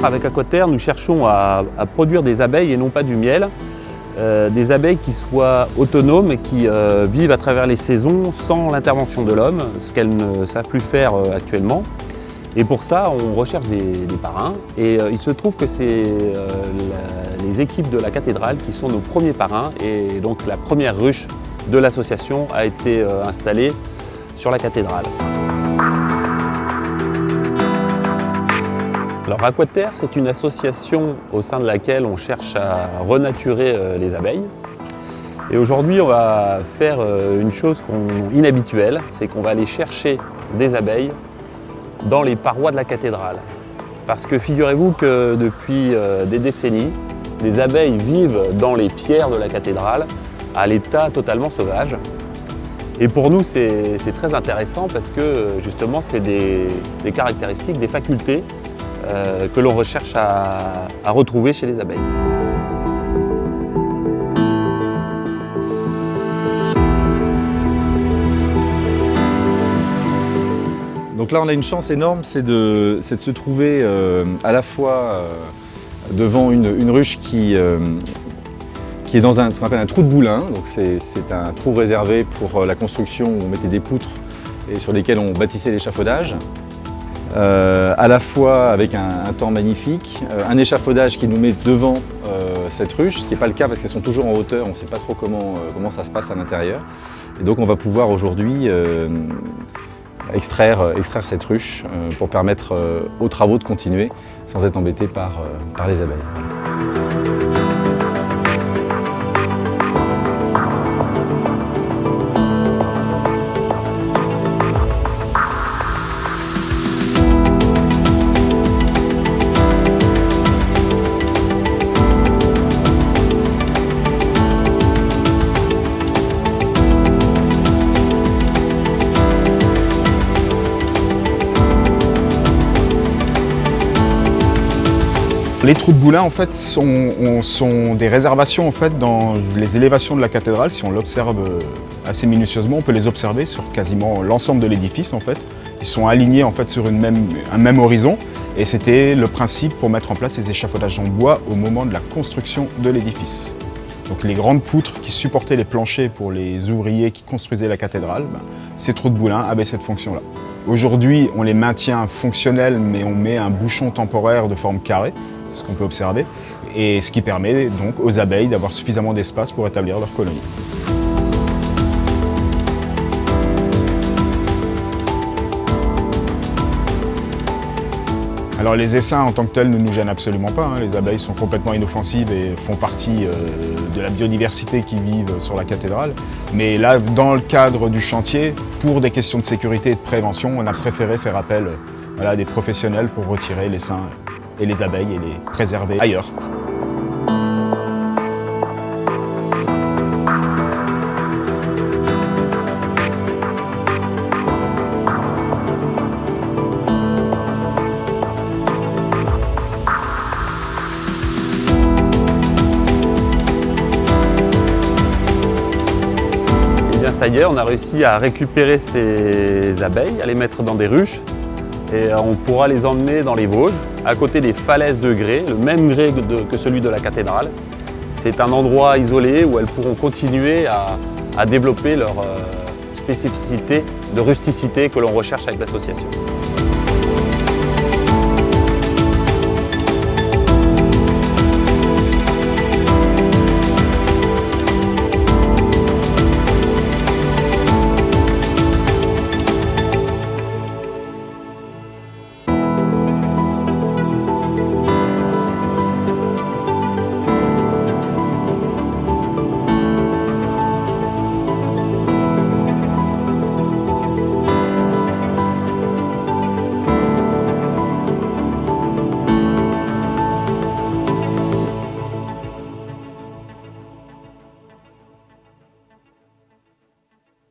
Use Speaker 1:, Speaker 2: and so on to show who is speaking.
Speaker 1: avec Aquaterre, nous cherchons à produire des abeilles et non pas du miel. Des abeilles qui soient autonomes et qui vivent à travers les saisons sans l'intervention de l'homme, ce qu'elles ne savent plus faire actuellement. Et pour ça, on recherche des parrains et il se trouve que c'est les équipes de la cathédrale qui sont nos premiers parrains et donc la première ruche de l'association a été installée sur la cathédrale. Alors Aquaterre, c'est une association au sein de laquelle on cherche à renaturer les abeilles. Et aujourd'hui, on va faire une chose inhabituelle, c'est qu'on va aller chercher des abeilles dans les parois de la cathédrale. Parce que figurez-vous que depuis des décennies, les abeilles vivent dans les pierres de la cathédrale à l'état totalement sauvage. Et pour nous, c'est très intéressant parce que justement, c'est des caractéristiques, des facultés que l'on recherche à retrouver chez les abeilles.
Speaker 2: Donc là, on a une chance énorme, c'est de se trouver à la fois devant une ruche qui est dans ce qu'on appelle un trou de boulin. Donc c'est un trou réservé pour la construction où on mettait des poutres et sur lesquelles on bâtissait l'échafaudage. À la fois avec un temps magnifique, un échafaudage qui nous met devant cette ruche, ce qui n'est pas le cas parce qu'elles sont toujours en hauteur, on ne sait pas trop comment ça se passe à l'intérieur. Et donc on va pouvoir aujourd'hui extraire cette ruche pour permettre aux travaux de continuer sans être embêtés par les abeilles.
Speaker 3: Les trous de boulin en fait sont des réservations en fait dans les élévations de la cathédrale. Si on l'observe assez minutieusement, on peut les observer sur quasiment l'ensemble de l'édifice en fait. Ils sont alignés en fait sur un même horizon et c'était le principe pour mettre en place ces échafaudages en bois au moment de la construction de l'édifice. Donc les grandes poutres qui supportaient les planchers pour les ouvriers qui construisaient la cathédrale, ces trous de boulin avaient cette fonction-là. Aujourd'hui, on les maintient fonctionnels, mais on met un bouchon temporaire de forme carrée, c'est ce qu'on peut observer, et ce qui permet donc aux abeilles d'avoir suffisamment d'espace pour établir leur colonie. Alors les essaims en tant que tels ne nous gênent absolument pas, hein. Les abeilles sont complètement inoffensives et font partie de la biodiversité qui vivent sur la cathédrale. Mais là, dans le cadre du chantier, pour des questions de sécurité et de prévention, on a préféré faire appel à des professionnels pour retirer les essaims et les abeilles et les préserver ailleurs.
Speaker 1: Ça y est, on a réussi à récupérer ces abeilles, à les mettre dans des ruches et on pourra les emmener dans les Vosges, à côté des falaises de grès, le même grès que celui de la cathédrale. C'est un endroit isolé où elles pourront continuer à développer leur spécificité de rusticité que l'on recherche avec l'association.